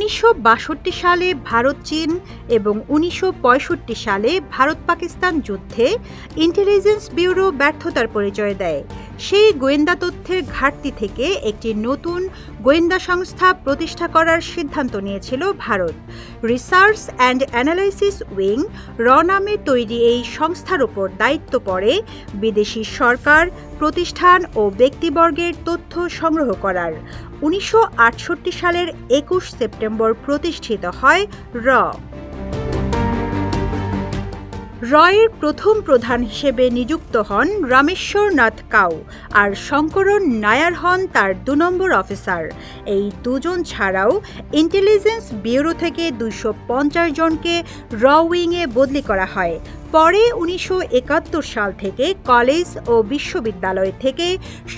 1962 সালে ভারত চীন এবং 1965 সালে ভারত পাকিস্তান যুদ্ধে ইন্টেলিজেন্স ব্যুরো ব্যর্থতার পরিচয় দেয়। সেই গোয়েন্দা তথ্যের ঘাটতি থেকে একটি নতুন গোয়েন্দা সংস্থা প্রতিষ্ঠা করার সিদ্ধান্ত নিয়েছিল Bharat. Research and analysis wing নামে তৈরি এই সংস্থার উপর দায়িত্ব পড়ে বিদেশি সরকার, প্রতিষ্ঠান ও ব্যক্তিবর্গের তথ্য সংগ্রহ করার। 1968 সালের 21 সেপ্টেম্বর প্রতিষ্ঠিত হয় রয়ের প্রথম প্রধান হিসেবে নিযুক্ত হন রামেশ্বর নাথ কাউ, আর শঙ্করন নায়ার হন তার 2 নম্বর অফিসার। এই দুজন ছাড়াও ইন্টেলিজেন্স ব্যুরো থেকে 250 জনকে উইংয়ে বদলি করা হয়। পরে 1971 সাল থেকে কলেজ ও বিশ্ববিদ্যালয় থেকে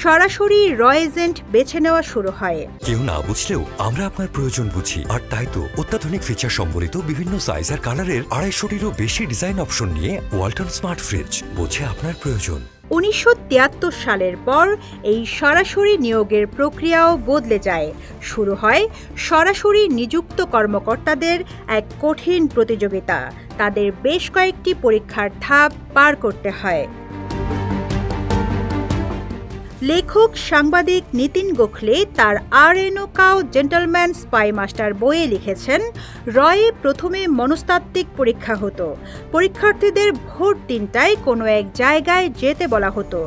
সরাসরি এজেন্ট বেছে নেওয়া শুরু হয়। কেউ না বুঝলেও আমরা আপনার প্রয়োজন বুঝি, আর তাই তো অত্যাধুনিক ফিচার সম্বলিত বিভিন্ন সাইজ আর কালারের 250-টিরও বেশি ডিজাইন অপশন নিয়ে ওয়ালটন স্মার্ট ফ্রিজ বোঝে আপনার প্রয়োজন। 1973 সালের পর এই সরাসরি নিয়োগের প্রক্রিয়াও বদলে যায়। শুরু হয় সরাসরি নিযুক্ত কর্মকর্তাদের এক কঠিন প্রতিযোগিতা। তাদের বেশ কয়েকটি পরীক্ষার ধাপ পার করতে হয়। লেখক সাংবাদিক নিতিন গোখলে তার আরএনও কাউ জেন্টলম্যান স্পাই মাস্টার বইয়ে লিখেছেন, রয়ে প্রথমে মনস্তাত্ত্বিক পরীক্ষা হতো। পরীক্ষার্থীদের ভোর 3টায় কোনো এক জায়গায় যেতে বলা হতো।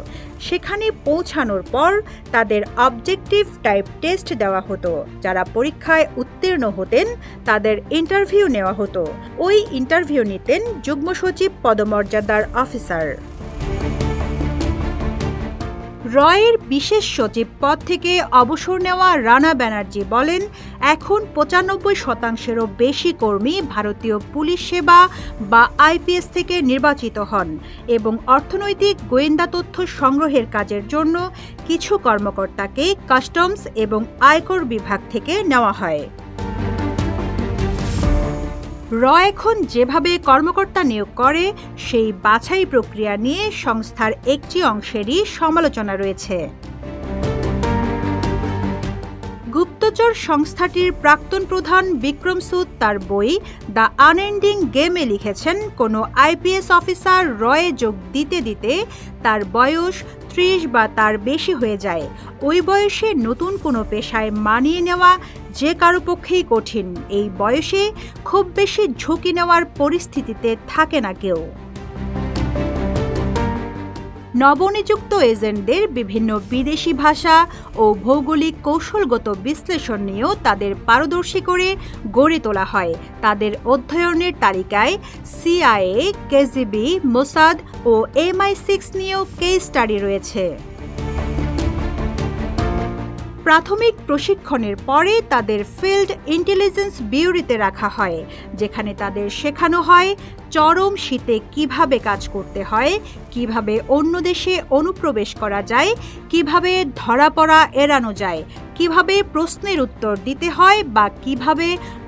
সেখানে পৌঁছানোর পর তাদের অবজেক্টিভ টাইপ টেস্ট দেওয়া হতো। যারা পরীক্ষায় উত্তীর্ণ হতেন তাদের ইন্টারভিউ নেওয়া হতো। ওই ইন্টারভিউ নিতেন যুগ্ম সচিব পদমর্যাদার অফিসার। রয়ের বিশেষ সচিব পদ থেকে অবসর নেওয়া রানা ব্যানার্জি বলেন, এখন 95%-এরও বেশি কর্মী ভারতীয় পুলিশ সেবা বা আইপিএস থেকে নির্বাচিত হন এবং অর্থনৈতিক গোয়েন্দা তথ্য সংগ্রহের কাজের জন্য কিছু কর্মকর্তাকে কাস্টমস এবং আয়কর বিভাগ থেকে নেওয়া হয়। এখন যেভাবে কর্মকর্তা নিয়োগ করে সেই বাছাই প্রক্রিয়া নিয়ে সংস্থার একটি অংশেরই সমালোচনা রয়েছে। গুপ্তচর সংস্থাটির প্রাক্তন প্রধান বিক্রম সুদ তার বই দ্য আনএন্ডিং গেমে লিখেছেন, কোনো আইপিএস অফিসার রয়ে যোগ দিতে দিতে তার বয়স 30 বা তার বেশি হয়ে যায়। ওই বয়সে নতুন কোনো পেশায় মানিয়ে নেওয়া যে কারো পক্ষেই কঠিন। এই বয়সে খুব বেশি ঝুঁকি নেওয়ার পরিস্থিতিতে থাকে না কেউ। নবনিযুক্ত এজেন্টদের বিভিন্ন বিদেশি ভাষা ও ভৌগোলিক কৌশলগত বিশ্লেষণ নিয়েও তাদের পারদর্শী করে গড়ে তোলা হয়। তাদের অধ্যয়নের তালিকায় সিআইএ, কেজিবি, মোসাদ ও MI6 নিয়েও কেস স্টাডি রয়েছে। প্রাথমিক প্রশিক্ষণের পরে তাদের ফিল্ড ইন্টেলিজেন্স ব্যুরোতে রাখা হয়, যেখানে তাদের শেখানো হয় চরম শীতে কিভাবে কাজ করতে হয়, কিভাবে অন্য দেশে অনুপ্রবেশ করা যায়, কিভাবে ধরা পড়া এড়ানো যায়, কিভাবে প্রশ্নের উত্তর দিতে হয় বা কিভাবে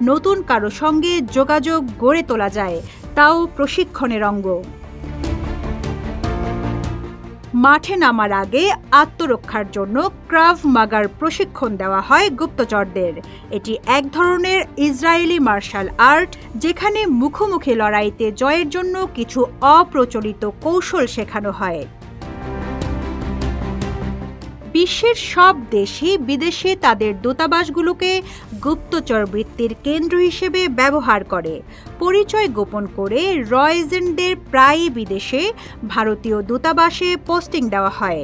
নতুন কারো সঙ্গে যোগাযোগ গড়ে তোলা যায়, তাও প্রশিক্ষণের অঙ্গ। মাঠে নামার আগে আত্মরক্ষার জন্য ক্রাভ মাগার প্রশিক্ষণ দেওয়া হয় গুপ্তচরদের। এটি এক ধরনের ইসরায়েলি মার্শাল আর্ট, যেখানে মুখোমুখি লড়াইতে জয়ের জন্য কিছু অপ্রচলিত কৌশল শেখানো হয়। বিশ্বের সব দেশই বিদেশে তাদের দূতাবাসগুলোকে গুপ্তচর বৃত্তির কেন্দ্র হিসেবে ব্যবহার করে। পরিচয় গোপন করে এজেন্টদের প্রায়ই বিদেশে ভারতীয় দূতাবাসে পোস্টিং দেওয়া হয়।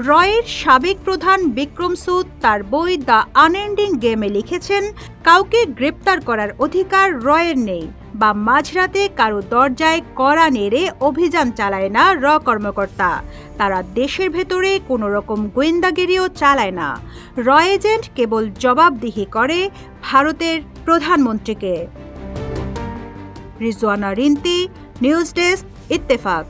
রয়ের সাবেক প্রধান বিক্রম সুদ তার বই দ্য আনএন্ডিং গেমে লিখেছেন, কাউকে গ্রেপ্তার করার অধিকার রয়ের নেই বা মাঝরাতে কারো দরজায় কড়া নেড়ে অভিযান চালায় না কর্মকর্তা। তারা দেশের ভেতরে কোনো রকম গোয়েন্দাগিরিও চালায় না। এজেন্ট কেবল জবাবদিহি করে ভারতের প্রধানমন্ত্রীকে। Rizwana Rinti, news desk, Ittefaq.